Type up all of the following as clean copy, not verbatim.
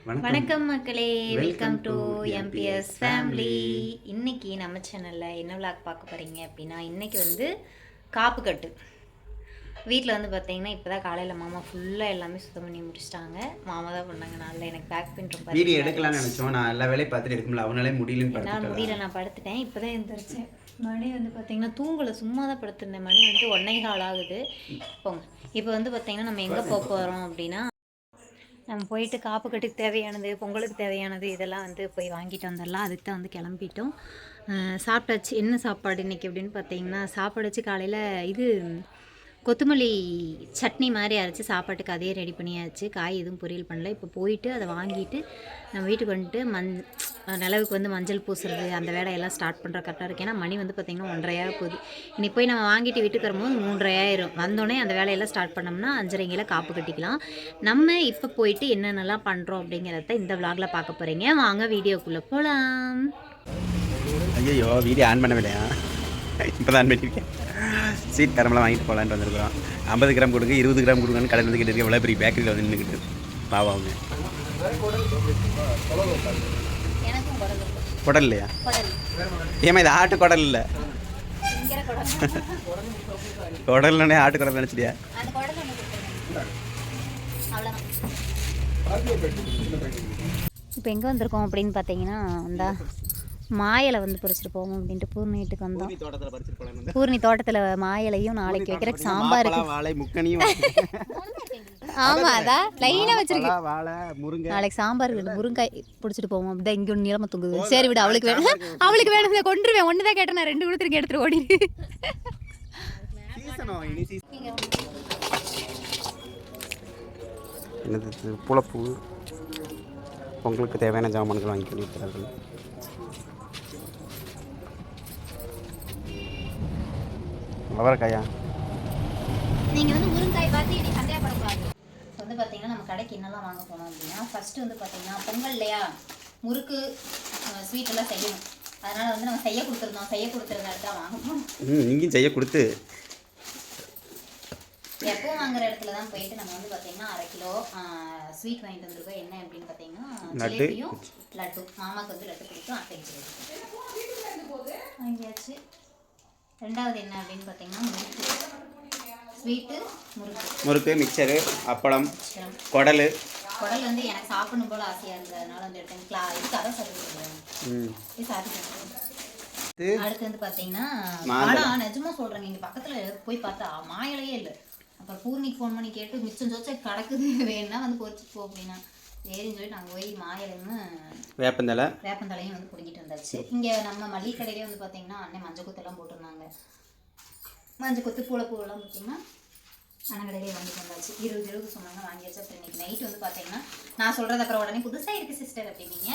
வணக்கம் மக்களே, welcome to MBS family. இன்னைக்கு நம்ம சேனலில் என்ன விளாக் பார்க்க போகிறீங்க அப்படின்னா, இன்றைக்கி வந்து காப்பு கட்டு வீட்டில் வந்து பார்த்தீங்கன்னா இப்போ தான் காலையில் மாமா ஃபுல்லாக எல்லாமே சுத்தம் பண்ணி முடிச்சிட்டாங்க. மாமா தான் பண்ணாங்க. நாளில் எனக்கு பேக் பெயின் ரொம்ப வீடியோ எடுக்கலாம்னு நினச்சோம். நான் எல்லா வேலையும் பார்த்துட்டு எடுக்கல, அவனாலே முடியலன்னு என்னால் முடியல, நான் படுத்துட்டேன். இப்போ தான் எழுந்திரிச்சேன். மணி வந்து பார்த்தீங்கன்னா தூங்கலை, சும்மா தான் படுத்திருந்தேன். மணி வந்து 1:15 ஆகுது. போங்க. இப்போ வந்து பார்த்தீங்கன்னா நம்ம எங்கே போக போகிறோம் அப்படின்னா, நம்ம போயிட்டு காப்பு கட்டுக்கு தேவையானது, பொங்கலுக்கு தேவையானது இதெல்லாம் வந்து போய் வாங்கிட்டு வந்துடலாம். அதுக்கு தான் வந்து கிளம்பிட்டோம். சாப்பிட்டாச்சு. என்ன சாப்பாடு இன்றைக்கி அப்படின்னு பார்த்தீங்கன்னா, சாப்பாடு வச்சு காலையில் இது கொத்தமல்லி சட்னி மாதிரி அரைச்சி சாப்பாட்டுக்கு அதே ரெடி பண்ணியாச்சு. காய் எதுவும் பொரியல் பண்ணல. இப்போ போயிட்டு அதை வாங்கிட்டு நம்ம வீட்டுக்கு வந்துட்டு நிலவுக்கு வந்து மஞ்சள் பூசுறது அந்த வேலையெல்லாம் ஸ்டார்ட் பண்ணுற கரெக்டாக இருக்குது. ஏன்னா மணி வந்து பார்த்திங்கன்னா 1:30 போகுது. இன்னைக்கு போய் நம்ம வாங்கிட்டு வீட்டுக்கு வரும்போது 3:30 வந்தோடனே அந்த வேலையெல்லாம் ஸ்டார்ட் பண்ணோம்னா 5:30 காப்பு கட்டிக்கலாம். நம்ம இப்போ போயிட்டு என்னென்னலாம் பண்ணுறோம் அப்படிங்கிறத இந்த விளாகில் பார்க்க போகிறீங்க. வாங்க வீடியோக்குள்ளே போகலாம். ஐயோ, வீடியோ ஆன் பண்ணவில்லையா? இப்போ தான் ஆன் பண்ணியிருக்கேன். ஸ்வீட் காரமெல்லாம் வாங்கிட்டு போகலான்ட்டு வந்திருக்கிறோம். 50 கிராம் கொடுங்க, 20 கிராம் கொடுங்கன்னு கடையில் வந்து கேட்டு எவ்வளோ பெரிய பேக்கரியில் வந்து நின்றுக்கிட்டு பாவம் அவங்க. குடல் இல்லையா? ஏமா இது ஆட்டு குடல் இல்லை, குடல்னே ஆட்டு குடல் நினச்சிட்டியா? இப்போ எங்கே வந்திருக்கோம் அப்படின்னு பார்த்தீங்கன்னா, அந்த மாயலை வந்து பறிச்சுட்டு போவோம் அப்படின்ட்டு பூர்ணி வீட்டுக்கு வந்தோம். பூர்ணி தோட்டத்தில் மாயலையும் நாளைக்கு வைக்கிறக்கு சாம்பாருக்கு வாழை முக்கனியும். ஆமாம், அதான் லைனாக வச்சிருக்கு. வாழை முருங்கை நாளைக்கு சாம்பாருக்கு முருங்காய் பிடிச்சிட்டு போவோம். அப்படிதான் இங்கே ஒன்று நிலம தூங்குது. சரி விட, அவளுக்கு வேணும், அவளுக்கு வேணும், கொண்டுருவேன். ஒன்று தான் கேட்டேன், நான் 2 கொடுத்துருக்கேன், எடுத்துட்டு ஓடி. என்னது புலப்பூ, பொங்கலுக்கு தேவையான ஜாமான்கள் வாங்கி கொடுக்கிறார்கள். அவரைக்காயா? நீங்கள் வந்து முருங்காய் பார்த்து இனி சந்தேகப்படக்கூடாது. வந்து பார்த்தீங்கன்னா நம்ம கடைக்கு என்னெல்லாம் வாங்க போனோம் அப்படின்னா, ஃபஸ்ட்டு வந்து பார்த்தீங்கன்னா பொங்கல் இல்லையா, முறுக்கு ஸ்வீட்டெல்லாம் செய்யணும். அதனால் வந்து நம்ம செய்ய கொடுத்துருந்தோம். செய்ய கொடுத்துருந்தாரு தான் வாங்கணும். நீங்களும் செய்ய கொடுத்து எப்பவும் வாங்குற இடத்துல தான் போயிட்டு நம்ம வந்து பார்த்தீங்கன்னா 1/2 கிலோ ஸ்வீட் வாங்கிட்டு வந்துருக்கோம். என்ன அப்படின்னு பார்த்தீங்கன்னா ஜிலேபியும் லட்டு. மாமாவுக்கு வந்து லட்டு பிடிக்கும், அத்தைக்கு வாங்கியாச்சு. ரெண்டாவது என்ன அப்படின்னு பார்த்தீங்கன்னா ஸ்வீட்டு, முறுக்கு, மிக்சரு, அப்பளம், குடல் வந்து எனக்கு சாப்பிடணும் போல ஆசையாக இருந்தது, அதனால வந்து எடுத்தேன். இதுக்கு அதை சாப்பிட்டு அடுத்து வந்து பார்த்தீங்கன்னா, ஆனால் நிஜமாக சொல்கிறேங்க, இங்கே பக்கத்தில் போய் பார்த்தா மாயலையே இல்லை. அப்புறம் பூர்ணிக்கு ஃபோன் பண்ணி கேட்டு மிச்சம் சொச்ச கிடக்குது, வேணுன்னா வந்து பொறிச்சிட்டு போ அப்படின்னா சரின்னு சொல்லி நாங்கள் போய் மாயலைன்னு வேப்பந்தலையும் வந்து பிடிக்கிட்டு வந்தாச்சு. இங்கே நம்ம மளிகை கடையிலே வந்து பார்த்தீங்கன்னா அண்ணன் மஞ்சள் குத்தெல்லாம் போட்டிருந்தாங்க. மஞ்சள் கொத்து பூளப்பூவெல்லாம் பார்த்தீங்கன்னா அண்ணங்கடையிலே வாங்கிட்டு வந்தாச்சு. 20 சொன்னாங்க, வாங்கியாச்சு. அப்புறம் இன்றைக்கி நைட்டு வந்து பார்த்தீங்கன்னா நான் சொல்கிறது அப்புறம் உடனே புதுசாக இருக்குது சிஸ்டர் அப்படின்னீங்க.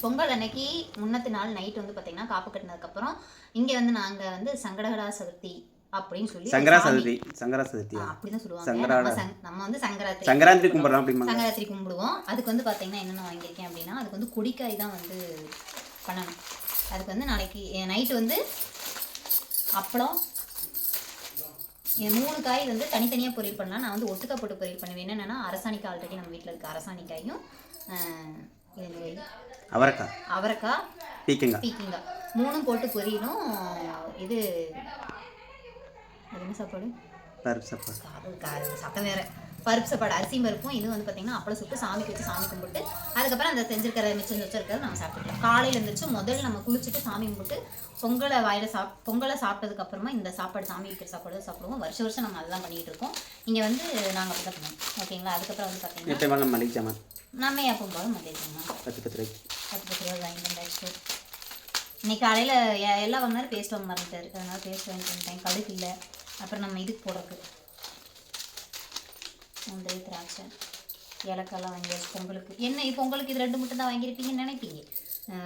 பொங்கல் அன்னைக்கு முன்னத்து நாள் நைட் வந்து பார்த்தீங்கன்னா காப்பு கட்டினதுக்கப்புறம் இங்கே வந்து நாங்கள் வந்து சங்கடகடா சதுர்த்தி அப்படின்னு சொல்லி சங்கராசதுர்த்தி அப்படிதான் சொல்லுவாங்க. நம்ம வந்து சங்கராந்திரி கும்பிடுறோம். சங்கராத்திரி கும்பிடுவோம். அதுக்கு வந்து பார்த்தீங்கன்னா என்னென்ன வாங்கியிருக்கேன் அப்படின்னா, அதுக்கு வந்து கொடிக்காய் தான் வந்து பண்ணணும். அதுக்கு வந்து நாளைக்கு நைட்டு வந்து அப்பளம் 3 காய் வந்து தனித்தனியாக பொரியல் பண்ணலாம். நான் வந்து ஒட்டுக்கா போட்டு பொரியல் பண்ணுவேன். என்னென்னா அரசாணிக்காய், ஆல்ரெடி நம்ம வீட்டில் இருக்க அரசாணிக்காயும் அவரைக்காய் பீக்கிங்காய் 3 போட்டு பொரியலும். இது என்ன சாப்பாடு? பருப்பு சாப்பாடு. சத்தம் வேறு. பருப்பு சாப்பாடு, அரிசியும் பருப்பும். இது வந்து பார்த்திங்கன்னா அப்பளம் சுட்டு சாமிக்கு வச்சு சாமி கும்பிட்டு அதுக்கப்புறம் அந்த செஞ்சுருக்கிற மிச்சம் வச்சிருக்கிறது நம்ம சாப்பிட்டுக்கலாம். காலையில் இருந்துச்சு முதல்ல நம்ம குளிச்சுட்டு சாமி கும்பிட்டு பொங்கலை சாப்பிட்டதுக்கப்புறமா இந்த சாப்பாடு, சாமி வைக்கிற சாப்பாடு சாப்பிடுவோம். வருஷம் நம்ம அதெல்லாம் பண்ணிகிட்டு இருக்கோம். இங்கே வந்து நாங்கள் அப்படி தான் பண்ணுவோம். ஓகேங்களா? அதுக்கப்புறம் வந்து பார்த்தீங்கன்னா நம்ம எப்போ போகிறோம் மதியம் 10 ரூபா வாங்கிட்டு வந்தாச்சு. இன்னைக்கு காலையில் எல்லாம் வாங்கினாரு, பேஸ்ட் வாங்க மறந்துட்டாரு. அதனால பேஸ்ட் வாங்கிட்டு வந்துட்டேன். கடுகு இல்லை. அப்புறம் நம்ம இதுக்கு போடுறதுக்கு முந்திரி, திராட்சை, ஏலக்காயெல்லாம் வாங்கியாச்சு. பொங்கலுக்கு என்ன பொங்கலுக்கு இது 2 மட்டும் தான் வாங்கியிருப்பீங்கன்னு நினைப்பீங்க.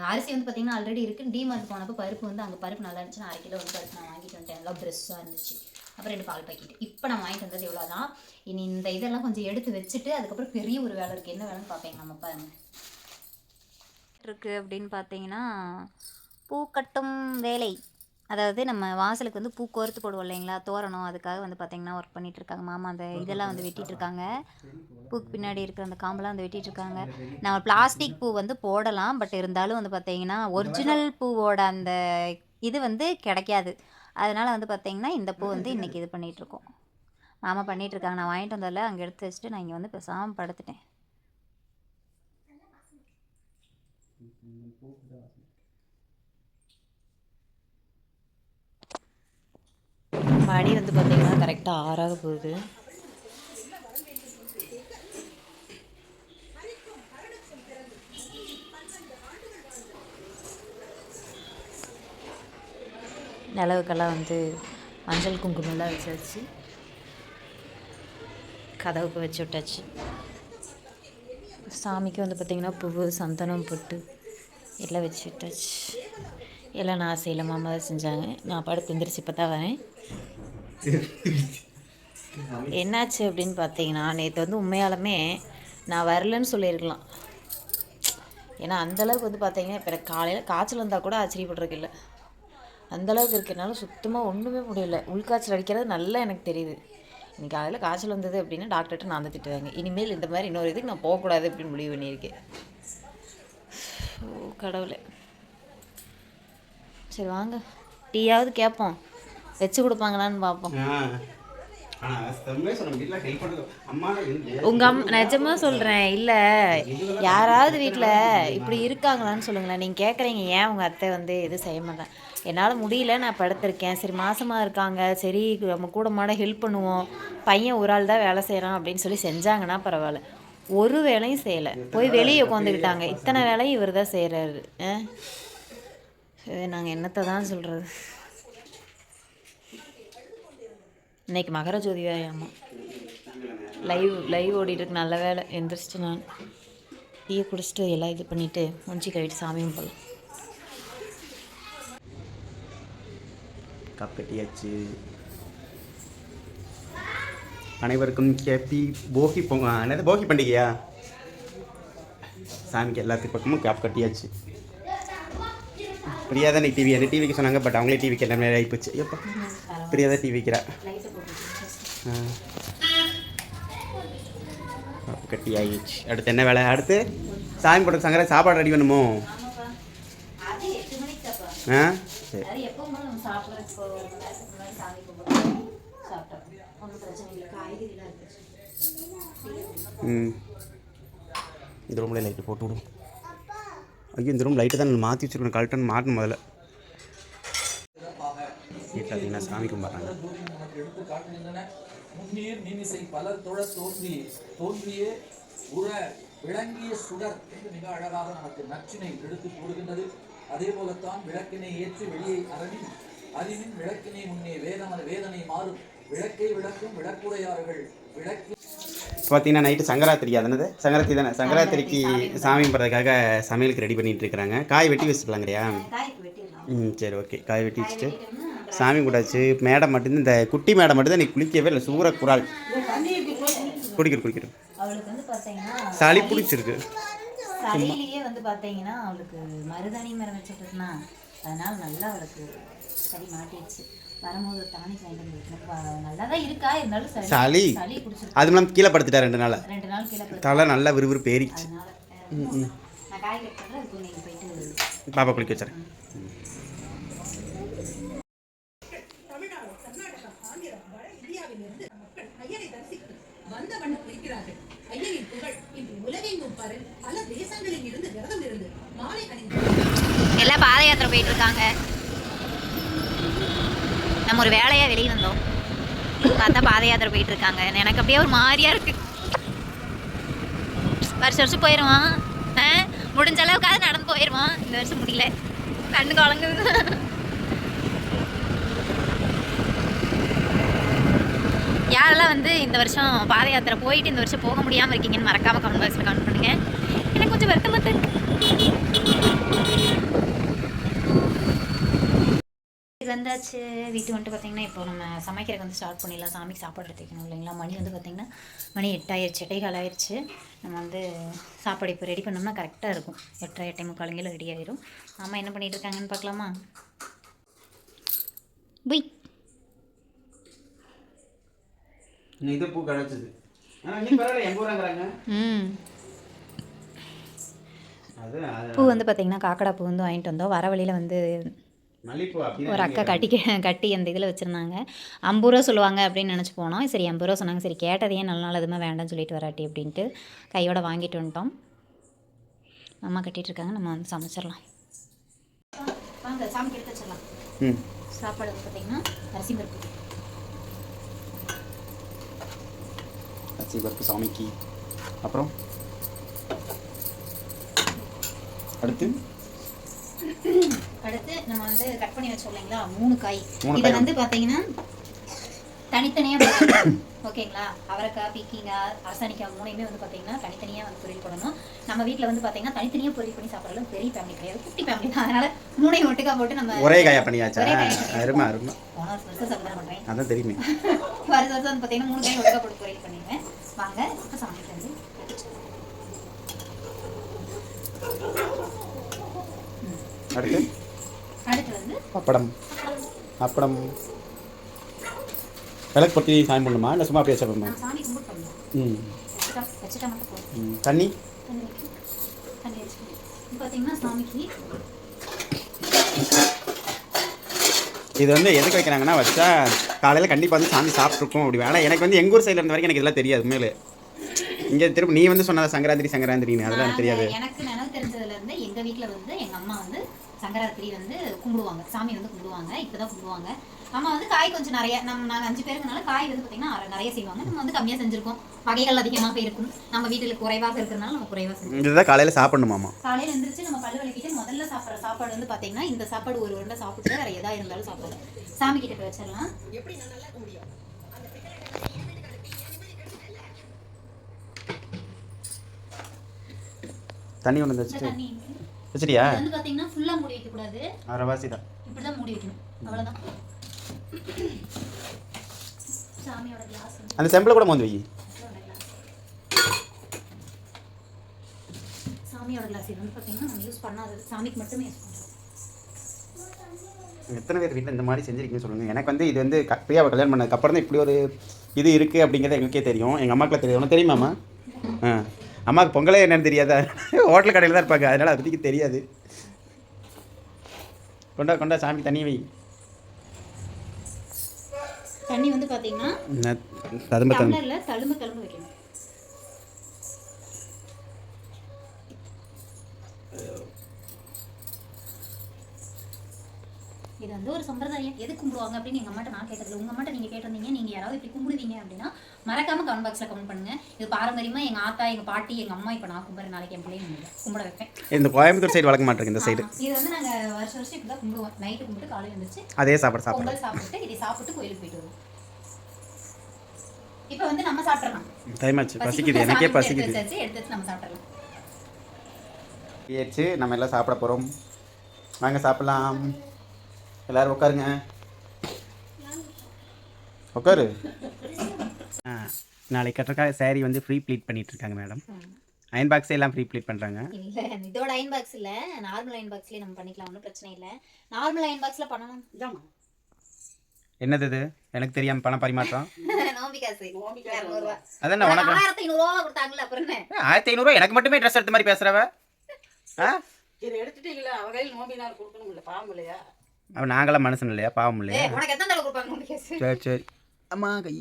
அரிசி வந்து பார்த்திங்கன்னா ஆல்ரெடி இருக்குது. டிமார்ட் போனப்போ பருப்பு வந்து அங்கே பருப்பு நல்லா இருந்துச்சுன்னா 1/2 கிலோ வந்து பருப்பு நான் வாங்கிட்டு வந்துட்டேன். எல்லாம் ஃப்ரெஷ்ஷாக இருந்துச்சு. அப்புறம் 2 பால் பாக்கெட். இப்போ நான் வாங்கிட்டு வந்தது எவ்வளோ தான். இனி இந்த இதெல்லாம் கொஞ்சம் எடுத்து வச்சுட்டு அதுக்கப்புறம் பெரிய ஒரு வேலை இருக்குது. என்ன வேலைன்னு பார்ப்பேங்க நம்ம பாருங்க இருக்குது அப்படின்னு பார்த்தீங்கன்னா பூ கட்டும் வேலை. அதாவது நம்ம வாசலுக்கு வந்து பூ கோர்த்து போடுவோம் இல்லைங்களா, தோரணம். அதுக்காக வந்து பார்த்திங்கன்னா ஒர்க் பண்ணிகிட்ருக்காங்க மாமா. அந்த இதெல்லாம் வந்து வெட்டிகிட்ருக்காங்க. பூக்கு பின்னாடி இருக்கிற அந்த காம்பெல்லாம் வந்து வெட்டிகிட்ருக்காங்க. நம்ம பிளாஸ்டிக் பூ வந்து போடலாம், பட் இருந்தாலும் வந்து பார்த்திங்கன்னா ஒரிஜினல் பூவோட அந்த இது வந்து கிடைக்காது. அதனால் வந்து பார்த்திங்கன்னா இந்த பூ வந்து இன்றைக்கி இது பண்ணிகிட்ருக்கோம். மாமா பண்ணிகிட்ருக்காங்க. நான் வாங்கிட்டு வந்ததில்ல, அங்கே எடுத்து வச்சுட்டு நான் இங்கே வந்து பேசாமல் படுத்துட்டேன். மணி வந்து பார்த்திங்கன்னா கரெக்டாக 6 ஆக போகுது. நிலவுக்கெல்லாம் வந்து மஞ்சள் குங்குமம்லாம் வச்சாச்சு, கதவுக்கு வச்சு விட்டாச்சு. சாமிக்கு வந்து பார்த்திங்கன்னா பூவு சந்தனம் பொட்டு எல்லாம் வச்சு விட்டாச்சு. எல்லாம் நான் செய்யலை, மாமா தான் செஞ்சாங்க. நான் படுத்து எந்திரிச்சு இப்போ தான் வரேன். என்னாச்சு அப்படின்னு பார்த்தீங்கன்னா, நேற்று வந்து உண்மையாலுமே நான் வரலன்னு சொல்லியிருக்கலாம். ஏன்னா அந்தளவுக்கு வந்து பார்த்தீங்கன்னா இப்போ எனக்கு காலையில் காய்ச்சல் வந்தால் கூட ஆச்சரியப்படுறதுக்கு இல்லை, அந்தளவுக்கு இருக்கிறனால சுத்தமாக ஒன்றுமே முடியல. உள்காய்ச்சல் அடிக்கிறது நல்லா எனக்கு தெரியுது. இன்றைக்கி காலையில் காய்ச்சல் வந்தது அப்படின்னா டாக்டர்கிட்ட நான் தான் திட்டுவாங்க. இனிமேல் இந்த மாதிரி இன்னொரு இதுக்கு நான் போகக்கூடாது அப்படின்னு முடிவு பண்ணியிருக்கேன். ஓ கடவுளே. சரி வாங்க, டீயாவது கேட்போம், வச்சு கொடுப்பாங்களான்னு பார்ப்போம். உங்கள் நிஜமாக சொல்கிறேன், இல்லை யாராவது வீட்டில் இப்படி இருக்காங்களான்னு சொல்லுங்களேன். நீங்கள் கேட்குறீங்க ஏன் உங்கள் அத்தை வந்து எதுவும் செய்ய மாட்டேன். என்னால் முடியல, நான் படுத்திருக்கேன், சரி மாசமாக இருக்காங்க, சரி நம்ம கூட மாட ஹெல்ப் பண்ணுவோம், பையன் ஒரு ஆள் தான் வேலை செய்கிறான் அப்படின்னு சொல்லி செஞ்சாங்கன்னா பரவாயில்ல. ஒரு வேலையும் செய்யலை, போய் வெளியே உட்காந்துக்கிட்டாங்க. இத்தனை வேலையும் இவர் தான் செய்கிறாரு. நாங்கள் என்னத்தை தான் சொல்கிறது. இன்றைக்கி மகர ஜோதி வேலையாமா, லைவ் ஓடிட்டுருக்கு. நல்ல வேலை எந்திரிச்சிட்டு நான் டீயை குடிச்சிட்டு எல்லாம் இது பண்ணிவிட்டு மூஞ்சி கழுவிட்டு சாமியும் போகலாம். கப்பட்டியாச்சு. அனைவருக்கும் ஹேப்பி போகி என்னது போகி பண்டிகையா? சாமிக்கு எல்லாத்துக்கு பக்கமும் கேப் கட்டியாச்சு. பிரியா தான் டிவி அந்த டிவிக்கு சொன்னாங்க, பட் அவங்களே டிவிக்கு எல்லாமே ஆகிப்போச்சு. எப்போ பிரியா தான் டிவி வைக்கிறா. கட்டி ஆகிடுச்சு. அடுத்து என்ன வேலை? அடுத்து சாமி போட்ட சங்கர சாப்பாடு ரெடி பண்ணுமோ? ஆ சரி. இந்த ரூமில் லைட்டு போட்டு விடும். ஐயோ இந்த ரூம் லைட்டு தான் மாற்றி வச்சுருக்கணும், கரெக்டாக மாட்டணும் முதல்ல. வீட்டில் பார்த்தீங்கன்னா சாமி கும்பிட்றாங்க. முன்னீர் நீமிசை பலர் தொழ தோன்றியே உற விளங்கிய சுடர் என்று மிக அழகாக நமக்கு நச்சினை எடுத்து கூறுகின்றது. அதே போலத்தான் விளக்கினை ஏற்றி வெளியே அறிவின் விளக்கினை முன்னே வேதனை மாறும் விளக்கை விளக்கும் விளக்குடையார்கள் விளக்கு. இப்போ பார்த்தீங்கன்னா நைட்டு சங்கராத்திரி, அதனது சங்கராத்திரி தானே, சங்கராத்திரிக்கு சாமி கும்பிட்றதுக்காக சமையலுக்கு ரெடி பண்ணிகிட்டு இருக்கிறாங்க. காய் வெட்டி வச்சுக்கலாங்கறியா? சரி ஓகே. காய் வெட்டி வச்சுட்டு சாமி கூடாச்சு. மேடம் மட்டும்தான், இந்த குட்டி மேடம் மட்டும்தான் நீ குளிக்கவே இல்லை. சூற குறால் குடிக்கிறோம். அவளுக்கு வந்து பார்த்தீங்கன்னா சளி பிடிச்சிருக்கு. சளியிலேயே வந்து பார்த்தீங்கன்னா அவளுக்கு மருதாணி மரம் வச்சுட்டுனா, அதனால நல்லா அவளுக்கு சளி மாட்டிடுச்சு. வரும்போது டானிக் வாங்கிட்டு நல்லா தான் இருக்கா, இருந்தாலும் சளி பிடிச்சிருக்கு. அது நம்ம கீழே படுத்துட்டா 2 நாள் கீழே தலை நல்லா விறுவிறுப்பு ஏறிச்சு. நான் காய் கட் பண்ணுறேன், அதுக்கு நீங்கள் போயிட்டு பாப்பா குளிக்க வச்சுறேன். எல்லாம் பாத யாத்திரை போயிட்டு இருக்காங்க. நம்ம ஒரு வேலையாக வெளியே வந்தோம், பார்த்தா பாத யாத்திரை போயிட்டு இருக்காங்க. எனக்கு அப்படியே ஒரு மாதிரியா இருக்கு. வருஷம் போயிடுவான், முடிஞ்ச அளவுக்காவது நடந்து போயிடுவான். இந்த வருஷம் முடியல, கண்ணு கலங்குது. யாரெல்லாம் வந்து இந்த வருஷம் பாத யாத்திரை போயிட்டு இந்த வருஷம் போக முடியாமல் இருக்கீங்கன்னு மறக்காமல் கமெண்ட் பாக்ஸில் கமெண்ட் பண்ணுங்கள். எனக்கு கொஞ்சம் வருத்தமாக தான் இருக்கு. வந்தாச்சு வீட்டு வந்துட்டு பார்த்தீங்கன்னா இப்போ நம்ம சமைக்கிறதுக்கு வந்து ஸ்டார்ட் பண்ணிடலாம். சாமிக்கு சாப்பாடு எடுத்து வைக்கணும் இல்லைங்களா. மணி வந்து பார்த்திங்கன்னா மணி 8 ஆயிடுச்சு, 8:15 ஆயிடுச்சு. நம்ம வந்து சாப்பாடு இப்போ ரெடி பண்ணோம்னா கரெக்டாக இருக்கும். 8:30 8:45 ரெடி ஆயிரும். அம்மா என்ன பண்ணிகிட்டு இருக்காங்கன்னு பார்க்கலாமா? புய். இது பூ கிடச்சிது. நீ பரவாயில்ல எங்கள் ஊராங்கிறாங்க. அது பூ வந்து பார்த்தீங்கன்னா காக்கடா பூ வந்து வாங்கிட்டு வந்தோம். வர வழியில் வந்து மல்லிப்பூ அப்படி ஒரு அக்கா கட்டி அந்த இதில் வச்சுருந்தாங்க. 50 ரூபா சொல்லுவாங்க அப்படின்னு நினச்சி போனோம். சரி 50 ரூபா சொன்னாங்க. சரி கேட்டதையே நல்ல நாள் எதுவுமே வேண்டாம்னு சொல்லிட்டு வராட்டி அப்படின்ட்டு கையோட வாங்கிட்டு வந்துட்டோம். அம்மா கட்டிகிட்ருக்காங்க. நம்ம வந்து சமைச்சிடலாம். வாங்க சாமிக்கு எடுத்து வச்சிடலாம். சாப்பாடு வந்து பார்த்தீங்கன்னா அரிசி பருப்பு. அரிசி பருப்பு சாமிக்கு. அப்புறம் அடுத்து நம்ம வந்து கட் பண்ணி வச்சோம் இல்லைங்களா 3 காய். இதை வந்து பார்த்தீங்கன்னா தனித்தனியாக ஓகேங்களா. அவரைக்காய், பீக்கிங்காய், அரசாணிக்காய் 3மே வந்து பார்த்தீங்கன்னா தனித்தனியாக வந்து பொரியல் பண்ணணும். நம்ம வீட்டில் வந்து பார்த்தீங்கன்னா தனித்தனியாக பொரியல் பண்ணி சாப்பிட்றதுல பெரிய ஃபேமிலி கிடையாது, குட்டி ஃபேமிலி தான். அதனால 3ஐயும் ஒட்டுக்கா போட்டு நம்ம ஒரே காயா பண்ணியாச்சா? அருமை அருமை. போன வருஷம் சாப்பிட பண்ணுறேன். அதான் தெரியுமே. வருஷம் வந்து பார்த்தீங்கன்னா 3 காயும் ஒட்டுக்கா போட்டு பொரியல் பண்ணிடுவேன். வாங்க இப்போ சமைக்க வந்து அடுத்து வந்து அப்படம் விளக்கு பற்றி சாமி பண்ணணுமா இல்லை சும்மா பேச பண்ணணுமா? சாமி கும்பிட்டு பண்ணணும். வச்சுட்டா மட்டும் போதும். தண்ணி வச்சுக்கணும். பார்த்தீங்கன்னா சாமிக்கு இது வந்து எதுக்கு வைக்கிறாங்கன்னா வச்சா காலையில் கண்டிப்பாக வந்து சாமி சாப்பிட்ருக்கோம் அப்படி வேணா. எனக்கு வந்து எங்கள் ஊர் சைடில் இருந்த வரைக்கும் எனக்கு இதெல்லாம் தெரியாது உண்மையிலே. இங்கே திரும்ப நீ வந்து சொன்னதா சங்கராந்திரின்னு அதெல்லாம் எனக்கு தெரியாது. எனக்கு நினைவு தெரிஞ்சதுலேருந்து எங்கள் வீட்டில் வந்து எங்கள் அம்மா வந்து சங்கராத்திரி வந்து கும்பிடுவாங்க, சாமி வந்து கும்பிடுவாங்க. இப்போ தான் கும்பிடுவாங்க. அம்மா வந்து காய் கொஞ்சம் நிறைய நாங்கள் 5 பேருக்குனால காய் வந்து பார்த்தீங்கன்னா நிறைய செய்வாங்க. நம்ம வந்து கம்மியாக செஞ்சுருக்கோம். வகைகள் அதிகமாக இருக்கும். நம்ம வீட்டில் குறைவாக இருக்கிறதுனால நம்ம குறைவாக செஞ்சோம். இதுதான் காலையில் சாப்பிடணுமாமா. காலையில் எழுந்திரிச்சு நம்ம பல்லு விளக்கிட்டு முதல்ல சாப்பிட்ற சாப்பாடு வந்து பார்த்தீங்கன்னா இந்த சாப்பாடு ஒரு உருண்டை சாப்பிட்டு வேறு எதாக இருந்தாலும் சாப்பிடுவோம். சாமி கிட்ட போய் வச்சிடலாம். தண்ணி ஒன்று வச்சுட்டு வச்சிட்டியா? வந்து பார்த்தீங்கன்னா ஃபுல்லாக மூடி வைக்கக்கூடாது. அரைவாசி தான். இப்படி தான் மூடி வைக்கணும். அவ்வளோதான். சாமியோட கிளாஸ் அந்த செம்பில் கூட மோந்து வை. சாமியோட கிளாஸ் இது வந்து பார்த்தீங்கன்னா நம்ம யூஸ் பண்ணாதது, சாமிக்கு மட்டுமே யூஸ் பண்ணுறோம். எத்தனை பேர் வீட்டில் இந்த மாதிரி செஞ்சுருக்கீங்கன்னு சொல்லுங்கள். எனக்கு வந்து இது வந்து பிரியாவை கல்யாணம் பண்ணதுக்கப்புறம் தான் இப்படி ஒரு இது இருக்குது அப்படிங்கிறது எங்களுக்கே தெரியும். எங்கள் அம்மாக்கெல்லாம் தெரியும். உனக்கு தெரியுமாம்மா? அம்மாவுக்கு பொங்கலே என்னன்னு தெரியாதா? ஹோட்டல் கடையில் தான் இருப்பாங்க, அதனால் அதை பற்றி தெரியாது. கொண்டா சாமி தண்ணி வை. தண்ணி வந்து பார்த்தீங்கன்னா தழும்பு வைக்கணும். இது வந்து ஒரு சம்பிரதாயம். எது கும்பிடுவாங்க அப்படின்னு எங்கள் அம்மாட்ட நான் கேட்டதில்லை. உங்கள் அம்மாட்ட நீங்கள் கேட்டிருந்தீங்க. நீங்கள் யாராவது இப்படி கும்பிடுவீங்க அப்படின்னா மறக்காமல் கமெண்ட் பாக்ஸில் கமெண்ட் பண்ணுங்கள். இது பாரம்பரியமாக எங்கள் ஆத்தா, எங்கள் பாட்டி, எங்கள் அம்மா, இப்போ நான் கும்பிட்றேன். நாளைக்கு என் பிள்ளைங்க கும்பிட வைப்பேன். இந்த கோயம்புத்தூர் சைடு வளர்க்க மாட்டேங்க. இந்த சைடு இது வந்து நாங்கள் வருஷம் இப்படி தான் கும்பிடுவோம். நைட்டு கும்பிட்டு காலையில் இருந்துச்சு அதே சாப்பிட்டு பொங்கல் சாப்பிட்டு இதை சாப்பிட்டு கோயிலுக்கு போயிட்டு வருவோம். இப்போ வந்து நம்ம சாப்பிட்றலாம். டைம் ஆச்சு, பசிக்குது, எனக்கே பசிக்குது. எடுத்து நம்ம சாப்பிட்றலாம். ஏச்சு நம்ம எல்லாம் சாப்பிட போகிறோம். வாங்க சாப்பிட்லாம். எல்லோரும் உட்காருங்க. உட்காரு. நாளைக்கு கட்டுறக்காக சாரீ வந்து ஃப்ரீ ப்ளீட் பண்ணிகிட்ருக்காங்க மேடம். அயன் பாக்ஸே எல்லாம் ஃப்ரீ ப்ளீட் பண்ணுறாங்க. இல்லை, இதோட அயன் பாக்ஸ் இல்லை, நார்மல் அயன் பாக்ஸ்லேயே நம்ம பண்ணிக்கலாம். ஒன்றும் பிரச்சனை இல்லை. நார்மல் அயன் பாக்ஸில் பண்ணணும். இதாம்மா என்னது இது? எனக்கு தெரியாமல் பணம் பரிமாற்றம். நோம்பி காசு 200 ரூபா. அதான் உனக்கு 1500 ரூபா கொடுத்தாங்களே, அப்புறம் என்ன? 1500 ரூபா எனக்கு மட்டுமே ட்ரெஸ் எடுத்த மாதிரி பேசுகிறவ. இதை எடுத்துட்டீங்களா? அவகையில் நோம்பி நாள் கொடுக்கணும் இல்லை, பாவம் இல்லையா? அவன் நாங்களாம் மனுஷன் இல்லையா, பாவம் இல்லையா? உனக்கு எத்தனை தடவை கொடுப்பாங்க நோம்பி காசு? சரி அம்மா கை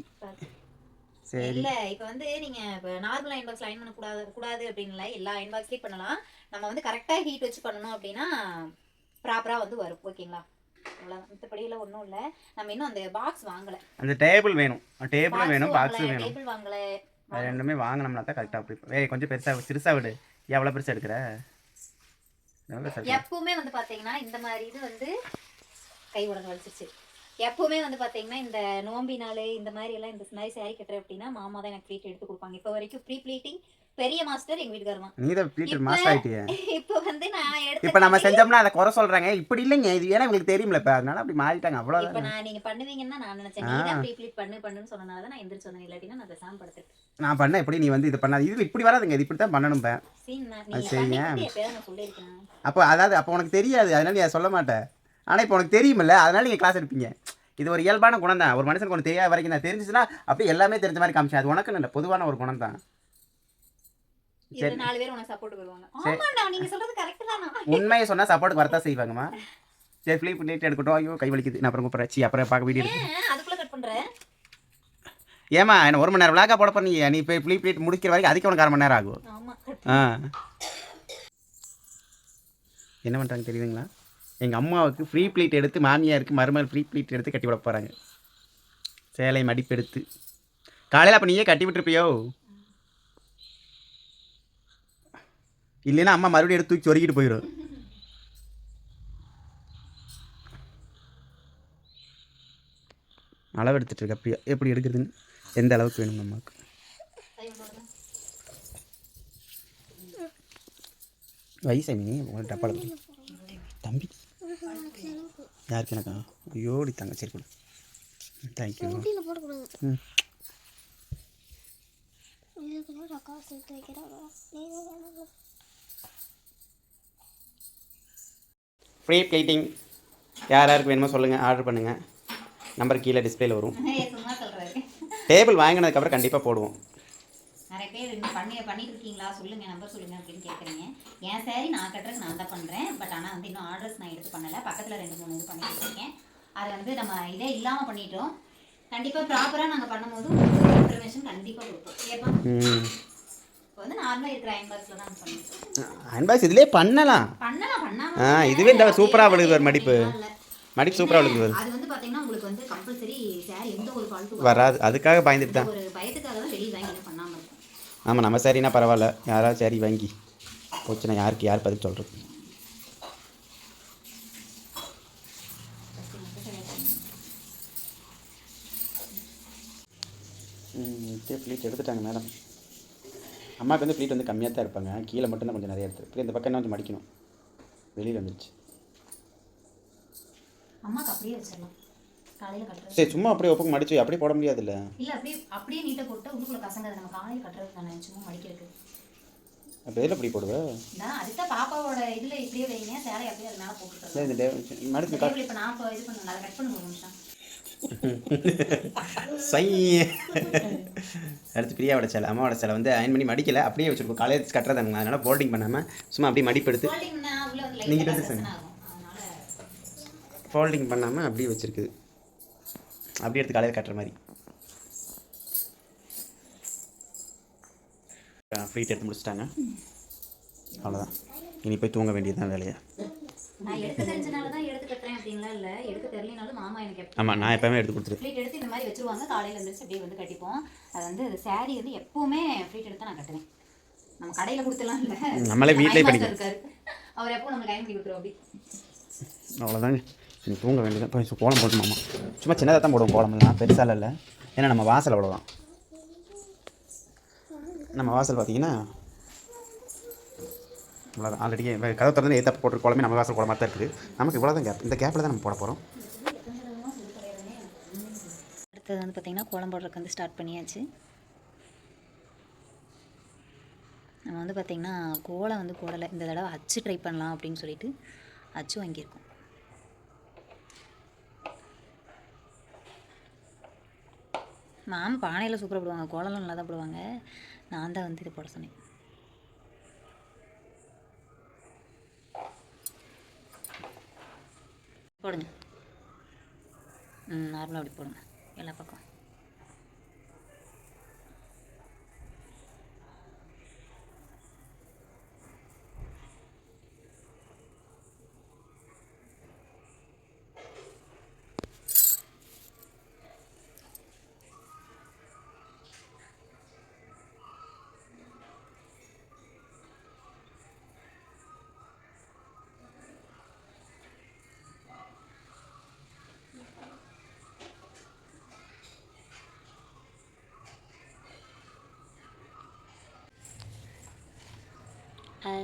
சரி. இல்லை, இப்போ வந்து நீங்கள் இப்போ நார்மல் அயன் பாக்ஸில் அயன் பண்ணக்கூடாது அப்படின்ல, எல்லா அயன் பாக்ஸ்லேயும் பண்ணலாம். நம்ம வந்து கரெக்டாக ஹீட் வச்சு பண்ணணும் அப்படின்னா ப்ராப்பராக வந்து வரும். ஓகேங்களா? அவ்வளோதான். மற்றபடியில் ஒன்றும் இல்லை. நம்ம இன்னும் அந்த பாக்ஸ் வாங்கலை. அந்த டேபிள் வேணும், டேபிளும் வேணும், பாக்ஸும் வேணும். டேபிள் வாங்கலை. அது ரெண்டுமே வாங்கினோம்னா தான் கரெக்டாக. அப்படி கொஞ்சம் சிறுசாக விடு. எவ்வளோ பெருசாக எடுக்கிற? எப்பவுமே வந்து பார்த்தீங்கன்னா இந்த மாதிரி இது வந்து கை உடனே வலிச்சிருச்சு. எப்பவுமே வந்து பார்த்தீங்கன்னா இந்த நோம்பி நாள் இந்த மாதிரி எல்லாம் இந்த மாதிரி சாரி கட்டுறேன் அப்படின்னா மாமா தான் எனக்கு ப்ளீட் எடுத்து கொடுப்பாங்க. இப்போ வரைக்கும் ப்ரீ ப்ளீட்டிங் பெரிய மாஸ்டர் எங்க வீட்டுக்காரர் தான். நீ தான் ப்ளீட்டர் மாஸ்டர் ஆயிட்டியே. இப்போ வந்து நான் எடுத்து இப்போ நம்ம செஞ்சோம்னா அதை குறை சொல்றாங்க. இப்படி இல்லைங்க, இது ஏன்னா உங்களுக்கு தெரியும்ல, இப்போ அதனால அப்படி மாறிட்டாங்க. அவ்வளோதான். இப்போ நான் நீங்க பண்ணுவீங்கன்னா நான் நினைச்சேன். நீ தான் ப்ரீ ப்ளீட் பண்ணுன்னு சொன்னனால தான் நான் எந்திரிச்சு வந்தேன். இல்லாட்டினா நான் பேசாம படுத்துட்டேன். நான் பண்ண எப்படி நீ வந்து இது பண்ணாது. இது இப்படி வராதுங்க, இது இப்படி தான் பண்ணணும். அப்போ அதாவது அப்போ உனக்கு தெரியாது, அதனால நீ சொல்ல மாட்டேன். ஆனால் இப்போ உனக்கு தெரியுமில்ல, அதனால நீங்கள் கிளாஸ் எடுப்பீங்க. இது ஒரு இயல்பான குணம் தான். ஒரு மனுஷனுக்கு ஒன்று தெரியாத வரைக்கும் தான். தெரிஞ்சிச்சுன்னா அப்படியே எல்லாமே தெரிஞ்ச மாதிரி காமிச்சேன். அது உனக்குன்னு இல்லை, பொதுவான ஒரு குணம் தான். இது 4 பேர் உனக்கு சப்போர்ட் வருவாங்க. ஆமாடா நீங்க சொல்றது கரெக்ட் தானா? உண்மையை சொன்னால் சப்போர்ட் வரத்தான் செய்வாங்கம்மா. சரி ஃப்ளீப் பண்ணிட்டு எடுக்கட்டும். ஐயோ கை வலிக்குது. நான் அப்புறம் கூப்பிட்றேன். அப்புறம் பார்க்க வீடியோ எடுத்து அதுக்குள்ள கட் பண்றேன். ஏமா என்ன 1 மணி நேரம் விளாக்கா போட பண்ணி நீ இப்போ ஃப்ளீப் பண்ணிட்டு முடிக்கிற வரைக்கும் அதுக்கு உனக்கு 1/2 மணி நேரம் ஆகும். ஆமா. என்ன பண்ணுறாங்க தெரியுதுங்களா? எங்கள் அம்மாவுக்கு ஃப்ரீ ப்ளீட் எடுத்து மாமியாருக்கு மருமகள் ஃப்ரீ ப்ளீட் எடுத்து கட்டி விட போகிறாங்க. சேலை மடிப்பு எடுத்து. காலையில் அப்போ நீயே கட்டி விட்டுருப்பியோ? இல்லைன்னா அம்மா மறுபடியும் எடுத்து தூக்கி சொருகிட்டு போயிடும். அளவு எடுத்துட்டு இருக்க அப்படியே எப்படி எடுக்கிறதுன்னு எந்த அளவுக்கு வேணும் அம்மாவுக்கு. வயசாமி உங்கள் டப்பால் தம்பி யாருக்கு எனக்கா? ஐயோடி தாங்க. சரி கொடு. தேங்க்யூ. ம் ஃப்ரீ ப்ளீட்டிங் யார் யாருக்கு வேணுமோ சொல்லுங்கள், ஆர்டர் பண்ணுங்கள். நம்பர் கீழே டிஸ்பிளேல வரும். சும்மா சொல்றாரு. டேபிள் வாங்கினதுக்கப்புறம் கண்டிப்பாக போடுவோம். நிறைய பேர் இன்னும் பண்ணிட்டு இருக்கீங்களா சொல்லுங்க, நம்பர் சொல்லுங்க அப்படின்னு கேட்குறீங்க. என் சாரி நான் கட்டுறதுக்கு நான் தான் பண்ணுறேன். பட் ஆனால் வந்து இன்னும் ஆர்டர்ஸ் நான் எடுத்து பண்ணலை. பக்கத்தில் 2-3 இது பண்ணிட்டு இருக்கேன். அதை வந்து நம்ம இதே இல்லாமல் பண்ணிட்டோம். கண்டிப்பாக ப்ராப்பராக நாங்கள் பண்ணும்போது இன்ஃபர்மேஷன் கண்டிப்பாக கொடுப்போம். ஏப்பா இப்போ வந்து நார்மலாக இருக்கிற அயன் பாக்ஸில் தான் பண்ணிட்டோம். அயன் பாக்ஸ் இதிலே பண்ணலாம். இதுவே இந்த சூப்பராக விழுது ஒரு மடிப்பு சூப்பராக விழுது. அது வந்து பார்த்தீங்கன்னா உங்களுக்கு வந்து கம்பல்சரி சாரி எந்த ஒரு ஃபால்ட்டும் வராது. அதுக்காக பயந்துட்டு தான், ஒரு பயத்துக்காக தான் வெளியே வாங்கி பண்ணாமல் இருக்கும். ஆமாம் நம்ம சரினா பரவாயில்ல. யாராவது சரி வாங்கி போச்சுன்னா யாருக்கு யார் பதில் சொல்கிறது? ப்ளீட் எடுத்துட்டாங்க மேடம். அம்மாவுக்கு வந்து ப்ளீட் வந்து கம்மியாக தான் இருப்பாங்க. கீழே மட்டும்தான் கொஞ்சம் நிறைய எடுத்து. இந்த பக்கம் என்ன கொஞ்சம் மடிக்கணும். வெளியில் வந்துருச்சு. அம்மாக்கு அப்படியே வச்சிடலாம். காலையில் கட்டுறது சரி சும்மா அப்படியே ஒப்புக்கு மடிச்சு அப்படியே போட முடியாதுல்ல. இல்லை அப்படியே நீட்டாக போட்டு உள்ளுக்குள்ள கசங்காது. நம்ம காலையில் கட்டுறது தானே, சும்மா மடிக்கிறது. அப்போ எதில் அப்படி போடுவேன்? நான் அதுதான் பாப்பாவோட இதில் இப்படியே வைங்க, சேலை அப்படியே அது மேலே போட்டுருக்கேன். இந்த மடிச்சு இப்போ நான் இப்போ இது பண்ண அதை கட் பண்ண ஒரு நிமிஷம். சை அடுத்து பிரியாவோட சேலை, அம்மாவோட சேலை வந்து அயன் பண்ணி மடிக்கலை, அப்படியே வச்சுருக்கோம். காலேஜ் கட்டுறதானுங்க. அதனால் ஃபோல்டிங் பண்ணாமல் சும்மா அப்படியே மடிப்பு எடுத்து நீங்கள் வந்து ஃபோல்டிங் பண்ணாமல் அப்படியே வச்சுருக்குது. அப்படியே எடுத்து காலையில் கட்டுற மாதிரி. ஃப்ளீட் எடுத்து முடிச்சிட்டாங்க. அவ்வளோதான். இனி போய் தூங்க வேண்டியது தான் வேலையை. நான் எடுக்க தெரிஞ்சனால தான் எடுத்து கட்டுறேன் அப்படின்லாம் இல்லை. எடுக்க தெரியலனாலும் மாமா எனக்கு ஆமாம் நான் எப்போவுமே எடுத்து கொடுத்துருவேன். ஃப்ளீட் எடுத்து இந்த மாதிரி வச்சுருவாங்க. காலையில் எழுந்திரிச்சு அப்படியே வந்து கட்டிப்போம். அது வந்து சாரீ வந்து எப்போவுமே ஃப்ளீட் எடுத்து நான் கட்டுவேன். நம்ம கடையில் கொடுத்துலாம் இல்லை, நம்மளே வீட்டிலே பண்ணிக்கலாம். இருக்காரு அவர் எப்போ நம்ம டைம் பண்ணி கொடுத்துருவோம். அப்படி அவ்வளோதாங்க. நீ தூங்க வேண்டியதான். இப்போ கோலம் போட்டு மாமா சும்மா சின்னதாக தான் போடுவோம். கோலமெல்லாம் பெருசால இல்லை. ஏன்னா நம்ம வாசல் அவ்வளோதான். நம்ம வாசல் பார்த்தீங்கன்னா இவ்வளோதான். ஆல்ரெடி கதை திறந்து ஏற்ற போட்டு கோலமே நம்ம வாசல் கோலமாக தான் இருக்குது. நமக்கு இவ்வளோ தான் கேப். இந்த கேப்பில் தான் நம்ம போட போகிறோம். அடுத்தது வந்து பார்த்திங்கன்னா கோலம் போடுறதுக்கு வந்து ஸ்டார்ட் பண்ணியாச்சு. நம்ம வந்து பார்த்திங்கன்னா கோலம் வந்து போடலை. இந்த தடவை அச்சு ட்ரை பண்ணலாம் அப்படின்னு சொல்லிட்டு அச்சு வாங்கியிருக்கோம். மாமா பானையில் சூப்பராக போடுவாங்க, கோலம்லாம் நல்லா தான் போடுவாங்க. நான் தான் வந்து இது போட சொன்னேன். போடுங்க. நார்மலாக அப்படி போடுங்க எல்லா பக்கம்.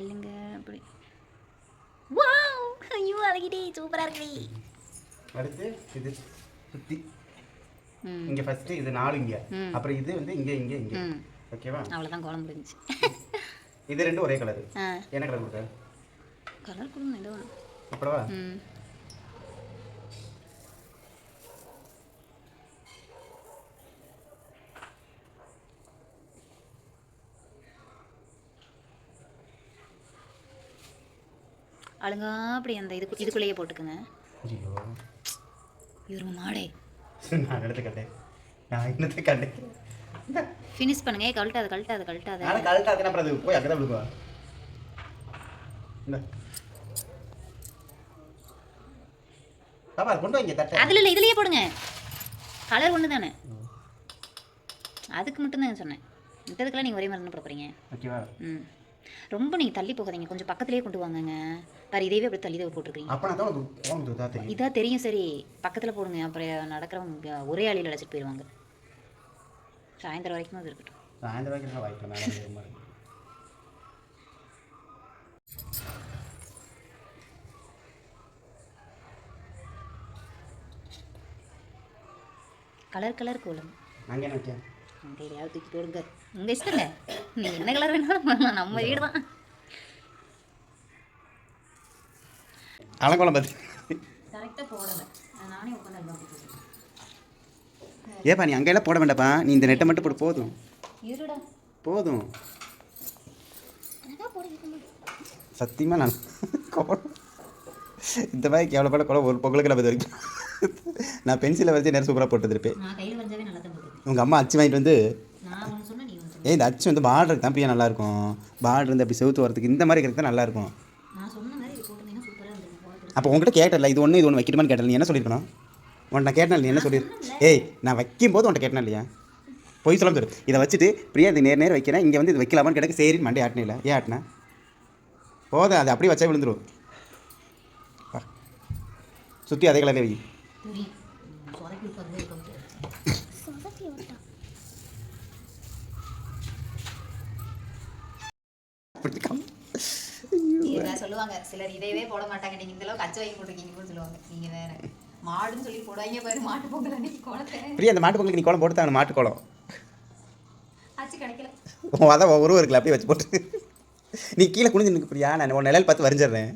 இல்லைங்க அப்படி. வாவ் ஐயோ அழகிட்டே சூப்பராக இருக்குடி. அடுத்து இது சுற்றி இங்கே ஃபஸ்ட்டு இது 4 இங்கே, அப்புறம் இது வந்து இங்கே இங்கே இங்கே. ஓகேவா? அவ்வளோதான் கோலம் முடிஞ்சிச்சு. இது ரெண்டும் ஒரே கலரு. என்ன கலர் கொடுக்க? கலர் கொடுங்க ஏதோ அப்புறவா அழுங்கா அப்படி அந்த இதுக்குள்ளேயே போட்டுக்குங்க. ஐயோ இவருங்க மாடே நான் எடுத்து கட்டேன். நான் இன்னத்தை கட்டேன். ஃபினிஷ் பண்ணுங்க. கழட்டாத கழட்டாத கழட்டாத. நான் கரெக்டாக அப்புறம் அது போய் அங்கே தான் விடுவா. இல்லை பாப்பா கொண்டு வாங்க தட்டை. அதில் இல்லை, இதுலேயே போடுங்க. கலர் ஒன்று தானே, அதுக்கு மட்டும்தான் சொன்னேன். மிட்டதுக்கெல்லாம் நீங்கள் ஒரே மாதிரி என்ன போட போகிறீங்க? ஓகேவா? ம், ரொம்ப நீங்கள் தள்ளி போகாதீங்க, கொஞ்சம் பக்கத்துலேயே கொண்டு வாங்கங்க. பாரு இதேவே அப்படி தள்ளி தான் போட்டிருக்கீங்க. அப்போ நான் தான் போனது தான் தெரியும். இதாக தெரியும். சரி பக்கத்தில் போடுங்க, அப்புறம் நடக்கிறவங்க ஒரே ஆளியில் அழைச்சிட்டு போயிடுவாங்க. சாயந்தரம் வரைக்கும் அது இருக்கட்டும். சாயந்தரம் வரைக்கும் வாய்ப்பு மேலே கலர் கலர் கோலம் அங்கே என்ன வச்சேன்? அங்கே எதையாவது தூக்கி போடுங்க, உங்கள் இஷ்டம் இல்லை. நீங்கள் என்ன கலர் வேணாலும் பண்ணலாம், நம்ம வீடு தான். அலங்கோலம் பார்த்து கரெக்டாக போடலை, நானே உட்காந்து. ஏப்பா நீ அங்கெல்லாம் போட வேண்டாப்பா, நீ இந்த நெட்டை மட்டும் போடு. போதும் இருடா போதும். சத்தியமாக நான் இந்த மாதிரி கேவலப்பட கூட ஒரு பொங்கலுக்கு நான் வரைக்கும் நான் பென்சிலை வச்சு நேரம் சூப்பராக போட்டுருப்பேன். நான் கையில் வரைஞ்சாவே நல்லா தான் போட்டுருக்கேன். உங்கள் அம்மா அச்சு வாங்கிட்டு வந்து நான் ஒன்று சொன்னேன், நீ ஒன்று இந்த அச்சு வந்து பார்டருக்கு தான் பிரியா நல்லாயிருக்கும். பார்டர் இருந்து அப்படி செவுத்து வரதுக்கு இந்த மாதிரி இருக்கிறது தான் நல்லாயிருக்கும். நான் சொன்ன மாதிரி இது போட்டிருந்தீங்கன்னா சூப்பராக இருந்திருக்கும். அப்போ உங்கள்கிட்ட கேட்டல இது ஒன்று வைக்கணுமான்னு கேட்டல, நீ என்ன சொல்லியிருக்கணும்? உன்ட்ட நான் கேட்டேன், நீ என்ன சொல்லியிருக்க? ஏய் நான் வைக்கும்போது உன்ட்ட கேட்டேன் இல்லையா? போய் சொல்ல சொல்லு. இதை வச்சுட்டு பிரியா இது நேர் வைக்கிறேன், இங்கே வந்து இது வைக்கலாமான்னு கேட்க சரி மண்டே ஆட்டினே இல்லை. ஏன் ஆட்டினேன்? போதும், அது அப்படியே வச்சா விழுந்துடும். சுற்றி அதே கலரே வை. சொல்லுவாங்க சிலர் இதேவே போட மாட்டாங்க, நீங்கள் இந்த அளவுக்கு அச்சு வாங்கி போட்டிருக்கீங்கன்னு சொல்லுவாங்க. நீங்கள் வேற மாடுன்னு சொல்லி போடுவாங்க பாரு, மாட்டு பொங்கல் அன்னைக்கு கோலத்தை. பிரியா அந்த மாட்டு பொங்கலுக்கு நீ கோலம் போட்டு தான் மாட்டு கோலம் அச்சு கிடைக்கல. அதான் உருவம் இருக்குல்ல அப்படியே வச்சு போட்டு நீ கீழே குனிஞ்சு நிற்கு பிரியா, நான் உன் நிலையில் பார்த்து வரைஞ்சிடுறேன்.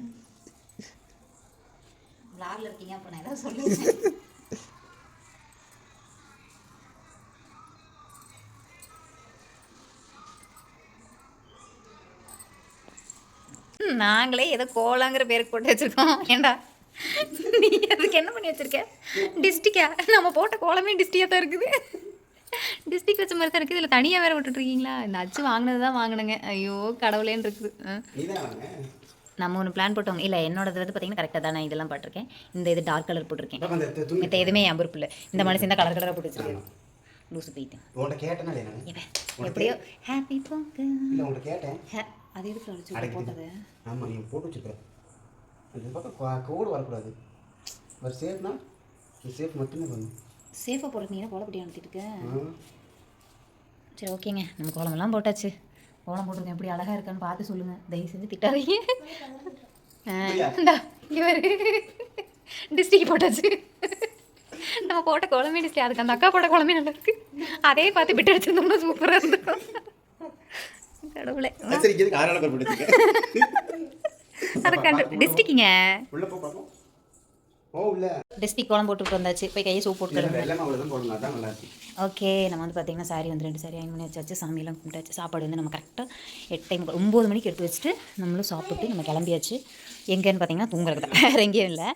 விளாட்ல இருக்கீங்க, அப்போ நான் ஏதாவது சொல்லுவேன். நாங்களே ஏதோ கோலாங்கிற பேருக்கு போட்டு வச்சுருக்கோம். ஏண்டா நீ அதுக்கு என்ன பண்ணி வச்சுருக்க? டிஸ்டிக்கா? நம்ம போட்ட கோலமே டிஸ்டிக்காக தான் இருக்குது. டிஸ்டிக் வச்ச மாதிரி தான் இருக்குது. இதில் தனியாக வேறு விட்டுட்ருக்கீங்களா? இந்த அச்சு வாங்கினது தான் வாங்கினுங்க. ஐயோ கடவுளேன்னு இருக்குது. நம்ம ஒன்று பிளான் போட்டோங்க. இல்லை என்னோடது வந்து பார்த்தீங்கன்னா கரெக்டாக தான் நான் இதெல்லாம் போட்டிருக்கேன். இந்த இது டார்க் கலர் போட்டிருக்கேன். மற்ற எதுவுமே என் பொறுப்பு இல்லை. இந்த மனுஷன் தான் கலர் கலராக போட்டு வச்சுருக்கேன். லூசு போயிட்டேன். எப்படியோ ஹாப்பி பொங்கல் கேட்டேன். அது எதுக்கு அடிச்சு போட்டது? ஆமாம் நீ போட்டு வச்சுருக்க. அது பக்கம் கோடு வரக்கூடாது. ஒரு சேஃப்னா சேஃப் மட்டுமே பண்ணும். சேஃபாக போடுறீங்கன்னா கோலப்பட்டி அனுப்பிட்டு இருக்கேன். சரி ஓகேங்க, நம்ம கோலமெல்லாம் போட்டாச்சு. கோலம் போட்டிருக்கேன், எப்படி அழகாக இருக்கான்னு பார்த்து சொல்லுங்கள். தயவு செஞ்சு திட்டாதீங்க. இவர் டிஸ்ட்ரிக் போட்டாச்சு. நம்ம போட்ட கோலமே டிஸ்ட்ரிக், அதுக்கு அந்த அக்கா போட்ட கோலமே நல்லா இருக்கு. அதே பார்த்து விட்டு அடிச்சிருந்தோம்னா சூப்பராக இருந்திருக்கும். கடவுளே அதை கண்டு டிஸ்ட்ரிக்ங்க டிஸ்ட்ரிக் கோலம் போட்டுட்டு வந்தாச்சு. போய் கையை சூப் போட்டு ஓகே. நம்ம வந்து பார்த்தீங்கன்னா சாரி வந்து 2 சாரி அயன் பண்ணி வச்சாச்சு. சாமியெல்லாம் கும்பிட்டாச்சு. சாப்பாடு வந்து நம்ம கரெக்டாக 8:30 9 மணிக்கு எடுத்து வச்சுட்டு நம்மளும் சாப்பிட்டு நம்ம கிளம்பியாச்சு. எங்கேன்னு பார்த்தீங்கன்னா தூங்குறது தான், வேறு எங்கேயும் இல்லை.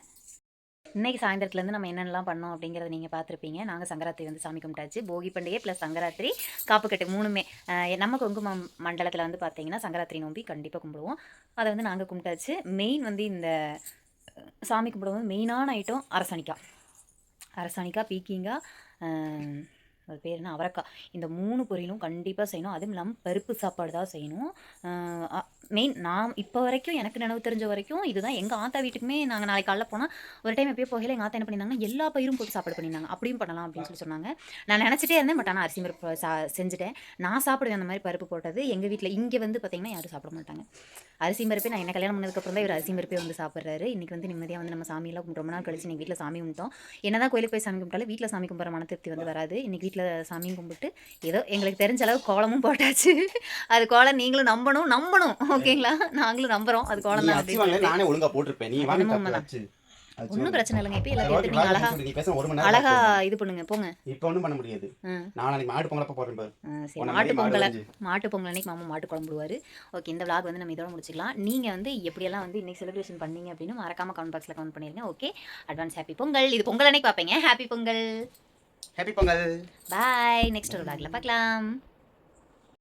இன்றைக்கி சாயந்தரத்துலேருந்து நம்ம என்னென்னலாம் பண்ணோம் அப்படிங்கிறத நீங்கள் பார்த்துருப்பீங்க. நாங்கள் சங்கராத்திரி வந்து சாமி கும்பிட்டாச்சு. போகி பண்டிகை ப்ளஸ் சங்கராத்திரி காப்புக்கட்டு 3மே நம்ம கொங்கு மண்டலத்தில் வந்து பார்த்தீங்கன்னா சங்கராத்திரி நோம்பி கண்டிப்பாக கும்பிடுவோம். அதை வந்து நாங்கள் கும்பிட்டாச்சு. மெயின் வந்து இந்த சாமி கும்பிடுவோம் மெயினான ஐட்டம் அரசாணிக்காய் பீக்கிங்காய், அது பேர் என்ன, அவரைக்காய். இந்த 3 பொரியலும் கண்டிப்பாக செய்யணும். அதுவும் இல்லாமல் பருப்பு சாப்பாடு தான் செய்யணும். மெயின் நான் இப்போ வரைக்கும் எனக்கு நினைவு தெரிஞ்ச வரைக்கும் இதுதான். எங்கள் ஆத்தா வீட்டுக்குமே நாங்கள் நாளைக்கு காலைல போனால் ஒரு டைம் எப்போயோ போகையில் எங்கள் ஆத்தா என்ன பண்ணியிருந்தாங்கன்னா எல்லா பயிரும் போட்டு சாப்பாடு பண்ணியிருந்தாங்க. அப்படியும் பண்ணலாம் அப்படின்னு சொல்லி சொன்னாங்க. நான் நினச்சிட்டே இருந்தேன், பட் ஆனால் அரிசி பருப்பு செஞ்சுட்டேன். நான் சாப்பிடுவேன் அந்த மாதிரி பருப்பு போட்டது. எங்கள் வீட்டில் இங்கே வந்து பார்த்திங்கன்னா யாரும் சாப்பிட மாட்டாங்க அரிசி பருப்பே. நான் என்ன கல்யாணம் பண்ணதுக்கப்புறம் தான் இவர் அரிசி பருப்பே வந்து சாப்பிட்றாரு. இன்றைக்கி வந்து நிம்மதியாக வந்து நம்ம சாமியெல்லாம் ரொம்ப நாள் கழிச்சு இன்றைக்கி வீட்டில் சாமி கும்பிட்டோம். என்ன தான் கோயிலுக்கு போய் சாமி கும்பிட்டாலும் வீட்டில் சாமி கும்பிட்ற மன திருப்தி வந்து வராது. இன்றைக்கி வீட்டில் சாமியும் கும்பிட்டு ஏதோ எங்களுக்கு தெரிஞ்ச அளவு கோலமும் போட்டாச்சு. அது கோலம் நீங்களும் நம்பணும் ஓகேங்களா? நாங்களும் நம்புகிறோம் அது கோலம் தான். நானே ஒழுங்காக போட்டிருப்பேன். நீ ஒன்றும் பிரச்சனை இல்லைங்க. இப்போ எல்லாத்தையும் எடுத்து நீங்கள் அழகா நீ பேச 1 மணி நேரம் அழகா இது பண்ணுங்க போங்க. இப்போ ஒன்றும் பண்ண முடியாது. நாளைக்கு மாடு பொங்கலப்ப போடுறேன் பாரு. சரி, மாட்டு பொங்கல் அன்னைக்கு மாமா மாட்டு குழம்புடுவார். ஓகே, இந்த vlog வந்து நம்ம இதோட முடிச்சுக்கலாம். நீங்கள் வந்து எப்படியெல்லாம் வந்து இன்னைக்கு செலிப்ரேஷன் பண்ணீங்க அப்படின்னு மறக்காம கமெண்ட் பாக்ஸில் கமெண்ட் பண்ணிருங்க. Okay, advance happy Pongal. இது பொங்கல் அன்னைக்கு பார்ப்பீங்க. ஹாப்பி பொங்கல். ஹாப்பி பொங்கல். பாய். நெக்ஸ்ட் ஒரு vlogல பார்க்கலாம்.